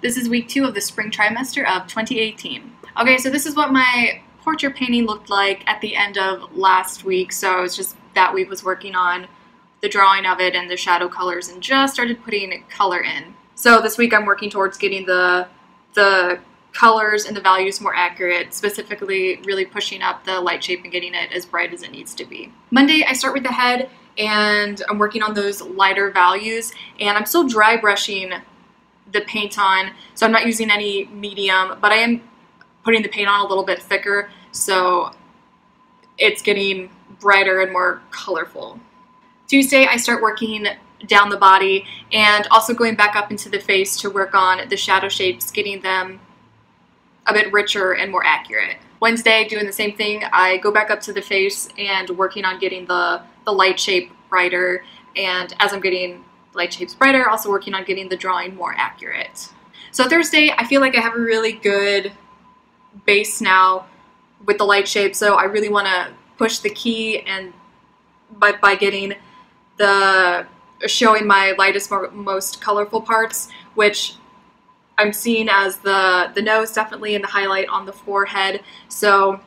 This is week 2 of the spring trimester of 2018. Okay, so this is what my portrait painting looked like at the end of last week. So it's just that week was working on the drawing of it and the shadow colors and just started putting color in. So this week I'm working towards getting the colors and the values more accurate, specifically really pushing up the light shape and getting it as bright as it needs to be. Monday I start with the head and I'm working on those lighter values, and I'm still dry brushing the paint on, so I'm not using any medium, but I am putting the paint on a little bit thicker so it's getting brighter and more colorful. Tuesday I start working down the body and also going back up into the face to work on the shadow shapes, getting them a bit richer and more accurate. Wednesday, doing the same thing, I go back up to the face and working on getting the light shape brighter, and as I'm getting light shapes brighter, also working on getting the drawing more accurate. So Thursday, I feel like I have a really good base now with the light shape, so I really want to push the key and by getting showing my lightest, most colorful parts, which I'm seeing as the nose definitely and the highlight on the forehead. So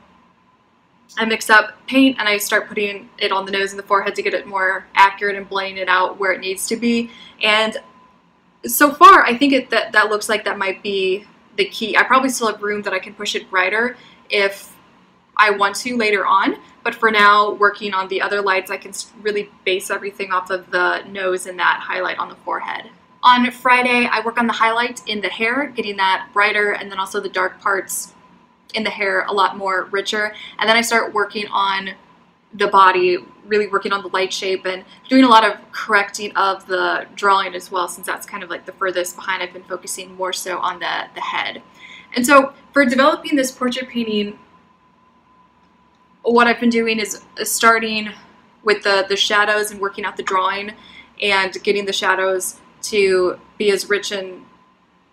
I mix up paint and I start putting it on the nose and the forehead to get it more accurate and blending it out where it needs to be. And so far, I think that looks like that might be the key. I probably still have room that I can push it brighter if I want to later on. But for now, working on the other lights, I can really base everything off of the nose and that highlight on the forehead. On Friday, I work on the highlight in the hair, getting that brighter, and then also the dark parts in the hair a lot more richer. And then I start working on the body, really working on the light shape and doing a lot of correcting of the drawing as well, since that's kind of like the furthest behind. I've been focusing more so on the head. And so for developing this portrait painting, what I've been doing is starting with the shadows and working out the drawing and getting the shadows to be as rich in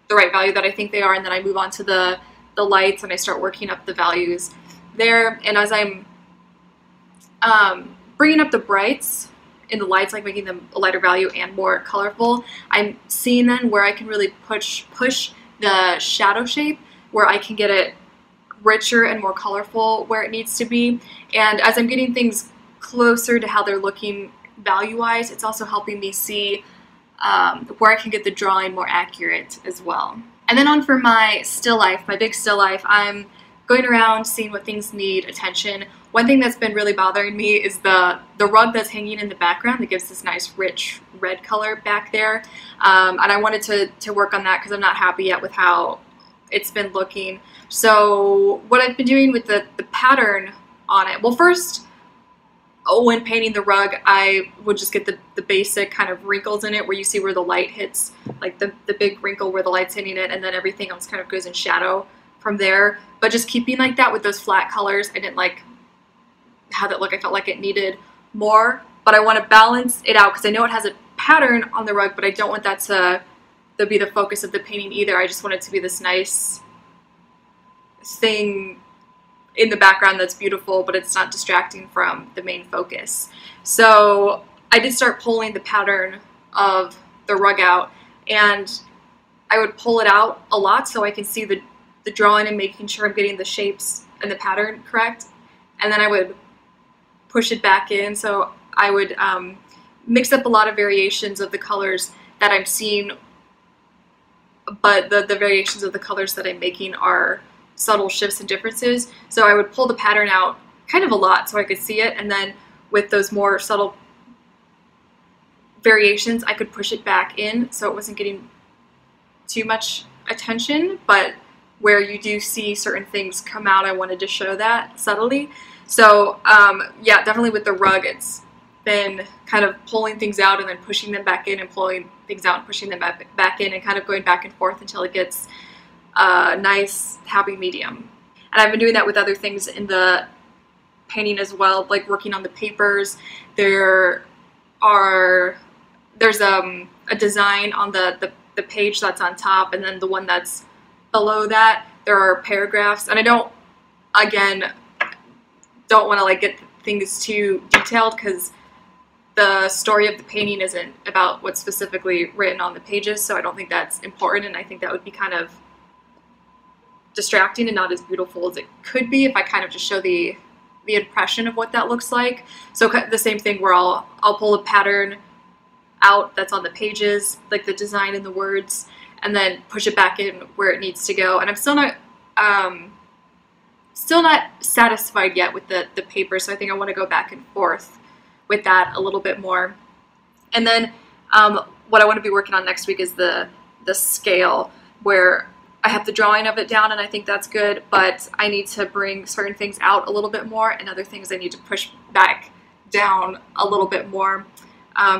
the right value that I think they are, and then I move on to the lights and I start working up the values there. And as I'm bringing up the brights in the lights, like making them a lighter value and more colorful, I'm seeing then where I can really push the shadow shape, where I can get it richer and more colorful where it needs to be. And as I'm getting things closer to how they're looking value-wise, it's also helping me see where I can get the drawing more accurate as well. And then on for my still life, my big still life, I'm going around seeing what things need attention. One thing that's been really bothering me is the rug that's hanging in the background that gives this nice rich red color back there. And I wanted to work on that because I'm not happy yet with how it's been looking. So what I've been doing with the pattern on it, well, first, when painting the rug, I would just get the basic kind of wrinkles in it where you see where the light hits, like the big wrinkle where the light's hitting it, and then everything else kind of goes in shadow from there. But just keeping like that with those flat colors, I didn't like how that look. I felt like it needed more, but I want to balance it out because I know it has a pattern on the rug, but I don't want that to be the focus of the painting either. I just want it to be this nice thing in the background that's beautiful, but it's not distracting from the main focus. So I did start pulling the pattern of the rug out, and I would pull it out a lot so I can see the drawing and making sure I'm getting the shapes and the pattern correct. And then I would push it back in. So I would mix up a lot of variations of the colors that I'm seeing, but the variations of the colors that I'm making are subtle shifts and differences. So I would pull the pattern out kind of a lot so I could see it, and then with those more subtle variations I could push it back in so it wasn't getting too much attention, but where you do see certain things come out, I wanted to show that subtly. So yeah, definitely with the rug, it's been kind of pulling things out and then pushing them back in and pulling things out and pushing them back in and kind of going back and forth until it gets a nice happy medium. And I've been doing that with other things in the painting as well, like working on the papers. There's a design on the page that's on top, and then the one that's below that, there are paragraphs. And I don't want to like get things too detailed because the story of the painting isn't about what's specifically written on the pages, so I don't think that's important, and I think that would be kind of distracting and not as beautiful as it could be if I kind of just show the impression of what that looks like. So the same thing where I'll pull a pattern out that's on the pages, like the design and the words, and then push it back in where it needs to go. And I'm still not satisfied yet with the paper, so I think I want to go back and forth with that a little bit more. And then what I want to be working on next week is the scale, where I have the drawing of it down, and I think that's good, but I need to bring certain things out a little bit more, and other things I need to push back down a little bit more,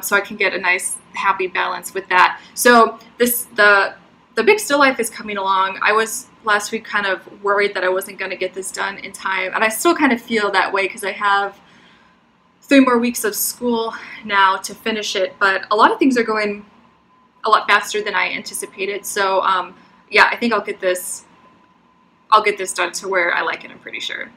so I can get a nice happy balance with that. So the big still life is coming along. I was last week kind of worried that I wasn't going to get this done in time, and I still kind of feel that way because I have 3 more weeks of school now to finish it, but a lot of things are going a lot faster than I anticipated. So yeah, I think I'll get this done to where I like it, I'm pretty sure.